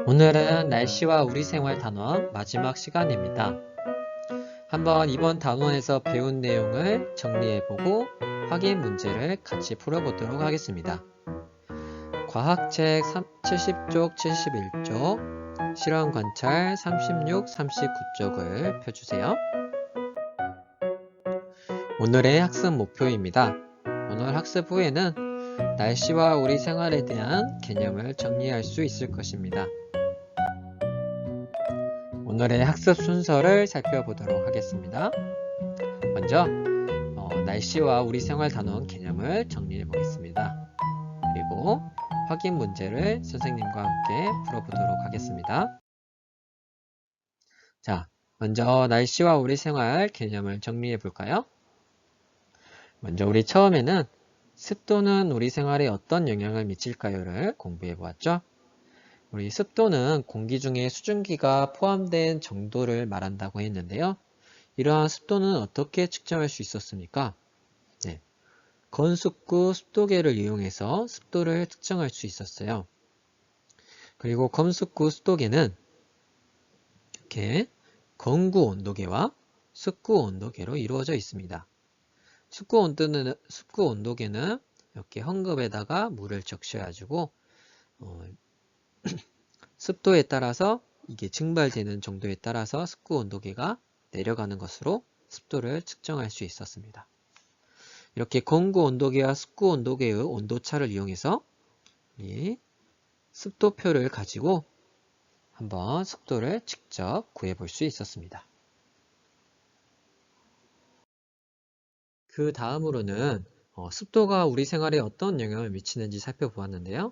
오늘은 날씨와 우리 생활 단원 마지막 시간입니다. 한번 이번 단원에서 배운 내용을 정리해보고 확인 문제를 같이 풀어보도록 하겠습니다. 과학책 70쪽, 71쪽, 실험 관찰 36, 39쪽을 펴주세요. 오늘의 학습 목표입니다. 오늘 학습 후에는 날씨와 우리 생활에 대한 개념을 정리할 수 있을 것입니다. 오늘의 학습 순서를 살펴보도록 하겠습니다. 먼저 날씨와 우리 생활 단원 개념을 정리해 보겠습니다. 그리고 확인 문제를 선생님과 함께 풀어보도록 하겠습니다. 자, 먼저 날씨와 우리 생활 개념을 정리해 볼까요? 먼저 우리 처음에는 습도는 우리 생활에 어떤 영향을 미칠까요를 공부해 보았죠. 우리 습도는 공기 중에 수증기가 포함된 정도를 말한다고 했는데요. 이러한 습도는 어떻게 측정할 수 있었습니까? 네, 건습구 습도계를 이용해서 습도를 측정할 수 있었어요. 그리고 건습구 습도계는 이렇게 건구 온도계와 습구 온도계로 이루어져 있습니다. 습구 온도계는 이렇게 헝겊에다가 물을 적셔가지고 습도에 따라서 이게 증발되는 정도에 따라서 습구 온도계가 내려가는 것으로 습도를 측정할 수 있었습니다. 이렇게 건구 온도계와 습구 온도계의 온도차를 이용해서 이 습도표를 가지고 한번 습도를 직접 구해볼 수 있었습니다. 그 다음으로는 습도가 우리 생활에 어떤 영향을 미치는지 살펴보았는데요.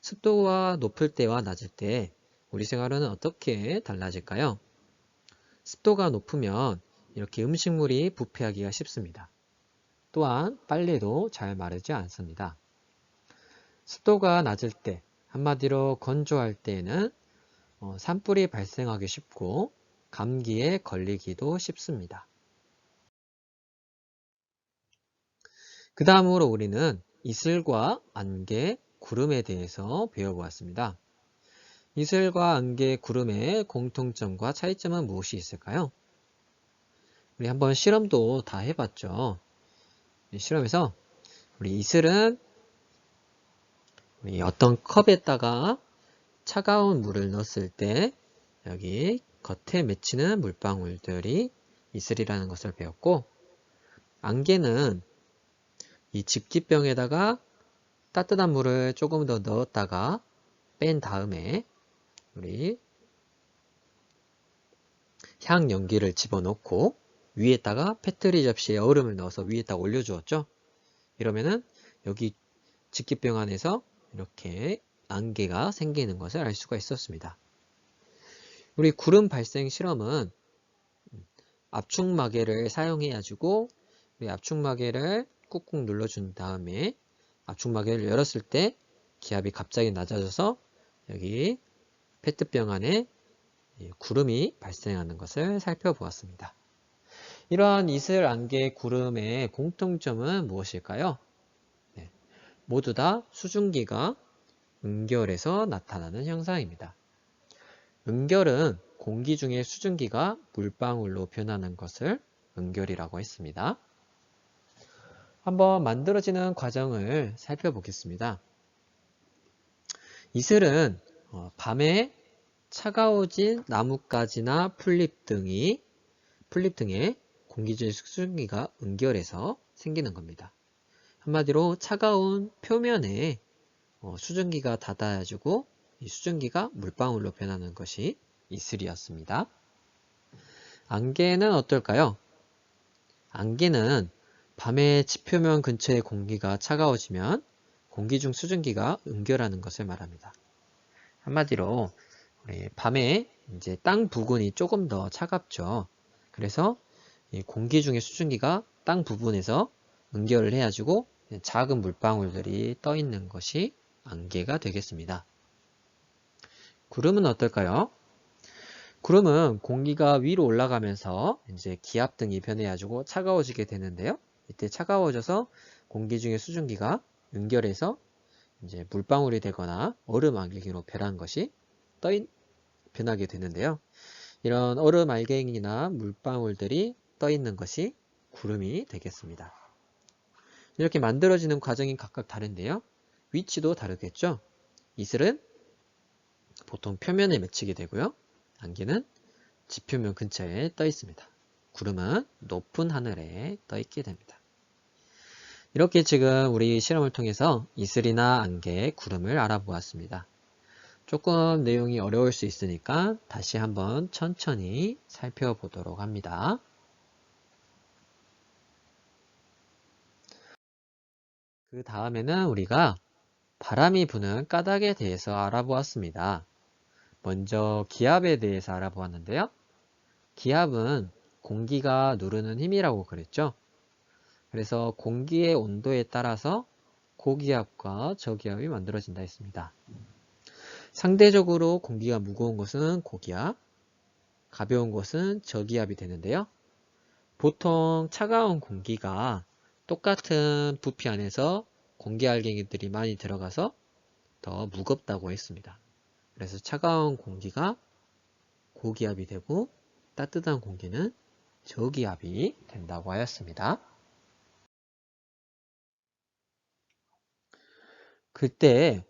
습도가 높을 때와 낮을 때 우리 생활은 어떻게 달라질까요? 습도가 높으면 이렇게 음식물이 부패하기가 쉽습니다. 또한 빨래도 잘 마르지 않습니다. 습도가 낮을 때, 한마디로 건조할 때에는 산불이 발생하기 쉽고 감기에 걸리기도 쉽습니다. 그 다음으로 우리는 이슬과 안개, 구름에 대해서 배워보았습니다. 이슬과 안개, 구름의 공통점과 차이점은 무엇이 있을까요? 우리 한번 실험도 다 해봤죠. 실험에서 우리 이슬은 우리 어떤 컵에다가 차가운 물을 넣었을 때 여기 겉에 맺히는 물방울들이 이슬이라는 것을 배웠고, 안개는 이 집기병에다가 따뜻한 물을 조금 더 넣었다가 뺀 다음에 우리 향 연기를 집어넣고 위에다가 페트리 접시에 얼음을 넣어서 위에다 올려주었죠. 이러면은 여기 집기병 안에서 이렇게 안개가 생기는 것을 알 수가 있었습니다. 우리 구름 발생 실험은 압축마개를 사용해 가지고 우리 압축마개를 꾹꾹 눌러준 다음에 압축마개를 열었을 때 기압이 갑자기 낮아져서 여기 페트병 안에 구름이 발생하는 것을 살펴보았습니다. 이러한 이슬, 안개, 구름의 공통점은 무엇일까요? 네, 모두 다 수증기가 응결해서 나타나는 현상입니다. 응결은 공기 중에 수증기가 물방울로 변하는 것을 응결이라고 했습니다. 한번 만들어지는 과정을 살펴보겠습니다. 이슬은 밤에 차가워진 나뭇가지나 풀잎 등에 공기 중에 수증기가 응결해서 생기는 겁니다. 한마디로 차가운 표면에 수증기가 닿아가지고 이 수증기가 물방울로 변하는 것이 이슬이었습니다. 안개는 어떨까요? 안개는 밤에 지표면 근처의 공기가 차가워지면 공기 중 수증기가 응결하는 것을 말합니다. 한마디로 밤에 이제 땅 부근이 조금 더 차갑죠. 그래서 이 공기 중에 수증기가 땅 부분에서 응결을 해가지고 작은 물방울들이 떠 있는 것이 안개가 되겠습니다. 구름은 어떨까요? 구름은 공기가 위로 올라가면서 이제 기압 등이 변해가지고 차가워지게 되는데요. 이때 차가워져서 공기 중에 수증기가 응결해서 이제 물방울이 되거나 얼음 안개로 변한 것이 변하게 되는데요. 이런 얼음 알갱이나 물방울들이 떠 있는 것이 구름이 되겠습니다. 이렇게 만들어지는 과정이 각각 다른데요. 위치도 다르겠죠. 이슬은 보통 표면에 맺히게 되고요. 안개는 지표면 근처에 떠 있습니다. 구름은 높은 하늘에 떠 있게 됩니다. 이렇게 지금 우리 실험을 통해서 이슬이나 안개, 구름을 알아보았습니다. 조금 내용이 어려울 수 있으니까 다시 한번 천천히 살펴보도록 합니다. 그 다음에는 우리가 바람이 부는 까닭에 대해서 알아보았습니다. 먼저 기압에 대해서 알아보았는데요. 기압은 공기가 누르는 힘이라고 그랬죠. 그래서 공기의 온도에 따라서 고기압과 저기압이 만들어진다 했습니다. 상대적으로 공기가 무거운 것은 고기압, 가벼운 것은 저기압이 되는데요. 보통 차가운 공기가 똑같은 부피 안에서 공기 알갱이들이 많이 들어가서 더 무겁다고 했습니다. 그래서 차가운 공기가 고기압이 되고 따뜻한 공기는 저기압이 된다고 하였습니다. 그때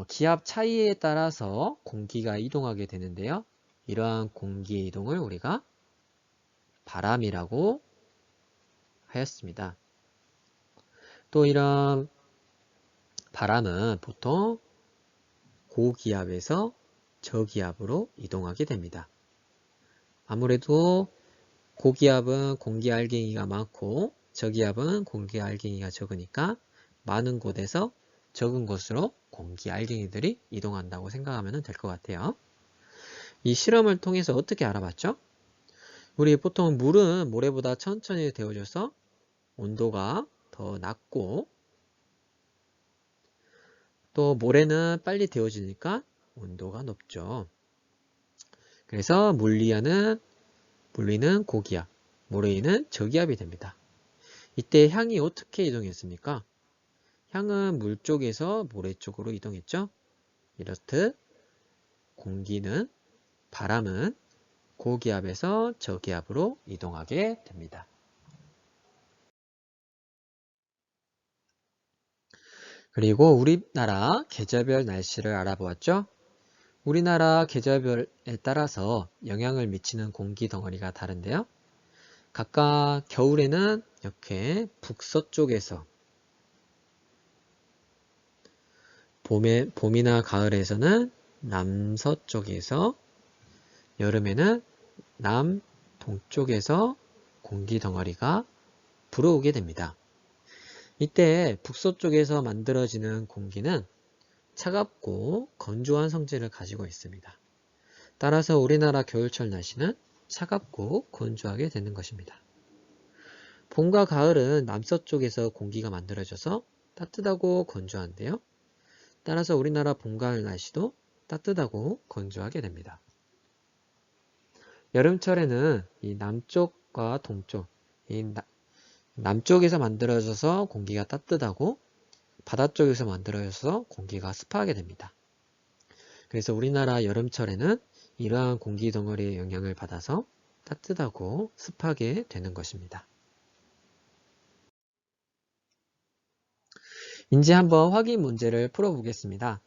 기압 차이에 따라서 공기가 이동하게 되는데요. 이러한 공기의 이동을 우리가 바람이라고 하였습니다. 또 이런 바람은 보통 고기압에서 저기압으로 이동하게 됩니다. 아무래도 고기압은 공기 알갱이가 많고 저기압은 공기 알갱이가 적으니까 많은 곳에서 적은 곳으로 공기 알갱이들이 이동한다고 생각하면 될 것 같아요. 이 실험을 통해서 어떻게 알아봤죠? 우리 보통 물은 모래보다 천천히 데워져서 온도가 더 낮고 또 모래는 빨리 데워지니까 온도가 높죠. 그래서 물리는 고기압, 모래는 저기압이 됩니다. 이때 향이 어떻게 이동했습니까? 향은 물 쪽에서 모래 쪽으로 이동했죠. 이렇듯 바람은 고기압에서 저기압으로 이동하게 됩니다. 그리고 우리나라 계절별 날씨를 알아보았죠. 우리나라 계절별에 따라서 영향을 미치는 공기 덩어리가 다른데요. 각각 겨울에는 이렇게 북서쪽에서, 봄이나 가을에서는 남서쪽에서, 여름에는 남동쪽에서 공기 덩어리가 불어오게 됩니다. 이때 북서쪽에서 만들어지는 공기는 차갑고 건조한 성질을 가지고 있습니다. 따라서 우리나라 겨울철 날씨는 차갑고 건조하게 되는 것입니다. 봄과 가을은 남서쪽에서 공기가 만들어져서 따뜻하고 건조한데요. 따라서 우리나라 봄, 가을 날씨도 따뜻하고 건조하게 됩니다. 여름철에는 이 남쪽과 동쪽, 남쪽에서 만들어져서 공기가 따뜻하고 바다 쪽에서 만들어져서 공기가 습하게 됩니다. 그래서 우리나라 여름철에는 이러한 공기 덩어리의 영향을 받아서 따뜻하고 습하게 되는 것입니다. 이제 한번 확인 문제를 풀어보겠습니다.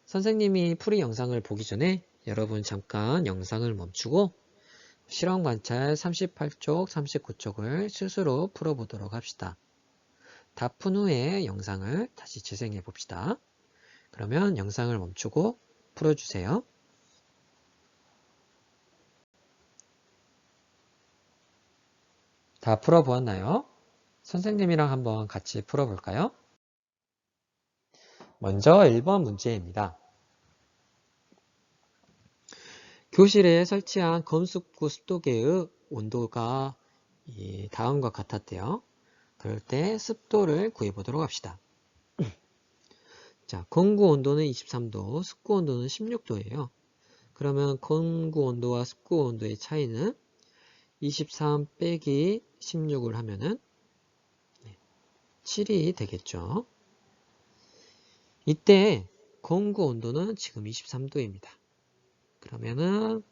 선생님이 풀이 영상을 보기 전에 여러분 잠깐 영상을 멈추고 실험 관찰 38쪽, 39쪽을 스스로 풀어보도록 합시다. 다 푼 후에 영상을 다시 재생해 봅시다. 그러면 영상을 멈추고 풀어주세요. 다 풀어보았나요? 선생님이랑 한번 같이 풀어볼까요? 먼저 1번 문제입니다. 교실에 설치한 검습구 습도계의 온도가 다음과 같았대요. 그럴 때 습도를 구해보도록 합시다. 자, 건구 온도는 23도, 습구 온도는 16도예요. 그러면 건구 온도와 습구 온도의 차이는 23 빼기 16을 하면은 7이 되겠죠. 이때 건구 온도는 지금 23도입니다. 그러면은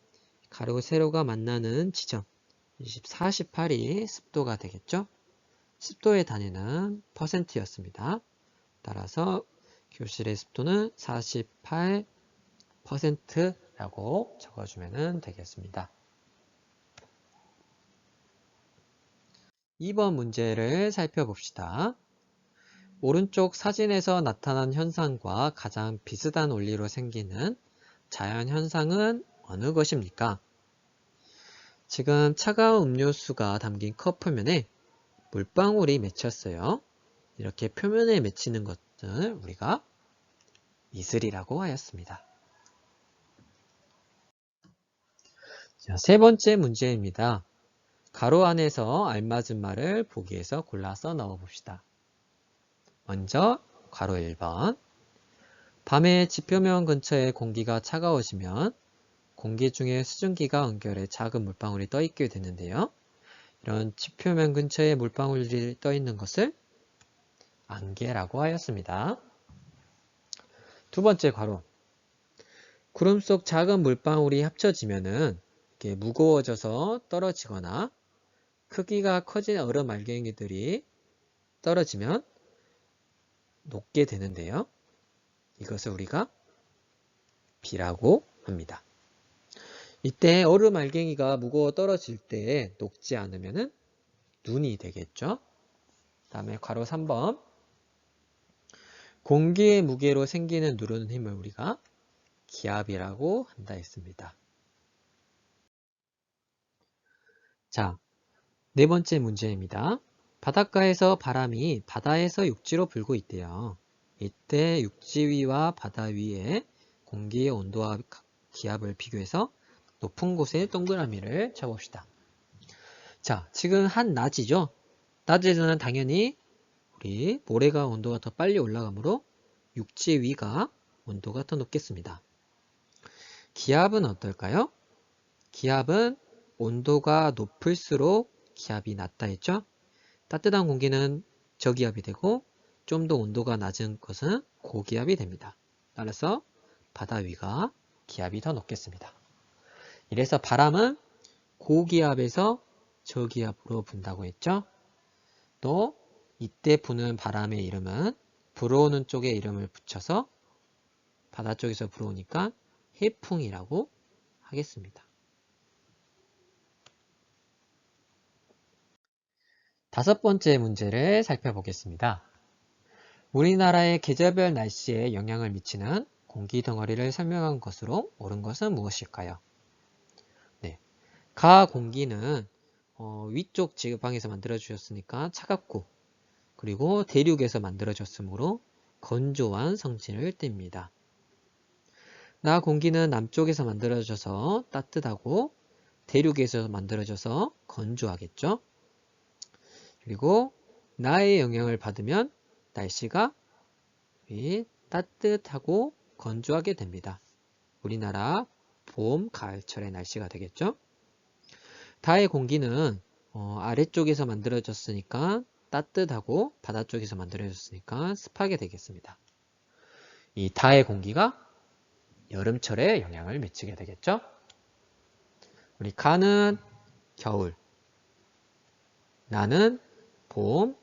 가로 세로가 만나는 지점 48이 습도가 되겠죠? 습도의 단위는 %였습니다. 따라서 교실의 습도는 48%라고 적어주면 되겠습니다. 2번 문제를 살펴봅시다. 오른쪽 사진에서 나타난 현상과 가장 비슷한 원리로 생기는 자연현상은 어느 것입니까? 지금 차가운 음료수가 담긴 컵 표면에 물방울이 맺혔어요. 이렇게 표면에 맺히는 것을 우리가 이슬이라고 하였습니다. 자, 세 번째 문제입니다. 가로 안에서 알맞은 말을 보기에서 골라서 넣어봅시다. 먼저 가로 1번. 밤에 지표면 근처에 공기가 차가워지면 공기 중에 수증기가 은결해 작은 물방울이 떠있게 되는데요. 이런 지표면 근처에 물방울이 떠있는 것을 안개라고 하였습니다. 두 번째 괄호. 구름 속 작은 물방울이 합쳐지면은 이렇게 무거워져서 떨어지거나 크기가 커진 얼음 알갱이들이 떨어지면 녹게 되는데요. 이것을 우리가 비라고 합니다. 이때 얼음 알갱이가 무거워 떨어질 때 녹지 않으면 눈이 되겠죠. 다음에 괄호 3번. 공기의 무게로 생기는 누르는 힘을 우리가 기압이라고 한다 했습니다. 자, 네 번째 문제입니다. 바닷가에서 바람이 바다에서 육지로 불고 있대요. 이때 육지 위와 바다 위에 공기의 온도와 기압을 비교해서 높은 곳에 동그라미를 쳐봅시다. 자, 지금 한낮이죠? 낮에는 당연히 우리 모래가 온도가 더 빨리 올라가므로 육지 위가 온도가 더 높겠습니다. 기압은 어떨까요? 기압은 온도가 높을수록 기압이 낮다 했죠? 따뜻한 공기는 저기압이 되고 좀 더 온도가 낮은 것은 고기압이 됩니다. 따라서 바다 위가 기압이 더 높겠습니다. 이래서 바람은 고기압에서 저기압으로 분다고 했죠? 또 이때 부는 바람의 이름은 불어오는 쪽에 이름을 붙여서 바다 쪽에서 불어오니까 해풍이라고 하겠습니다. 다섯 번째 문제를 살펴보겠습니다. 우리나라의 계절별 날씨에 영향을 미치는 공기 덩어리를 설명한 것으로 옳은 것은 무엇일까요? 네, 가 공기는 위쪽 지방에서 만들어 주셨으니까 차갑고 그리고 대륙에서 만들어졌으므로 건조한 성질을 띱니다. 나 공기는 남쪽에서 만들어져서 따뜻하고 대륙에서 만들어져서 건조하겠죠. 그리고 나의 영향을 받으면 날씨가 따뜻하고 건조하게 됩니다. 우리나라 봄, 가을철의 날씨가 되겠죠. 다의 공기는 아래쪽에서 만들어졌으니까 따뜻하고 바다 쪽에서 만들어졌으니까 습하게 되겠습니다. 이 다의 공기가 여름철에 영향을 미치게 되겠죠. 우리 가는 겨울, 나는 봄,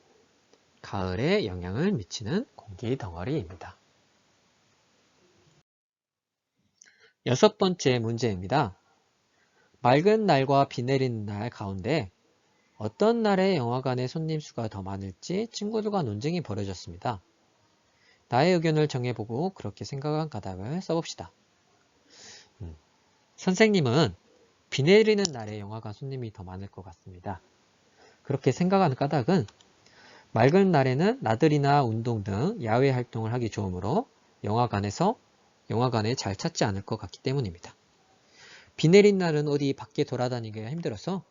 가을에 영향을 미치는 공기 덩어리입니다. 여섯 번째 문제입니다. 맑은 날과 비 내리는 날 가운데 어떤 날에 영화관에 손님 수가 더 많을지 친구들과 논쟁이 벌어졌습니다. 나의 의견을 정해보고 그렇게 생각한 까닭을 써봅시다. 선생님은 비 내리는 날에 영화관 손님이 더 많을 것 같습니다. 그렇게 생각하는 까닭은 맑은 날에는 나들이나 운동 등 야외 활동을 하기 좋으므로 영화관에 잘 찾지 않을 것 같기 때문입니다. 비 내린 날은 어디 밖에 돌아다니기가 힘들어서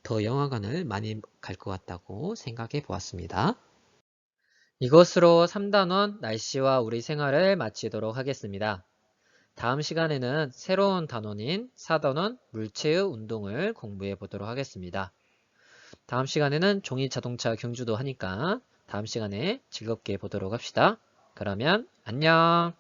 더 영화관을 많이 갈 것 같다고 생각해 보았습니다. 이것으로 3단원 날씨와 우리 생활을 마치도록 하겠습니다. 다음 시간에는 새로운 단원인 4단원 물체의 운동을 공부해 보도록 하겠습니다. 다음 시간에는 종이 자동차 경주도 하니까 다음 시간에 즐겁게 보도록 합시다. 그러면 안녕.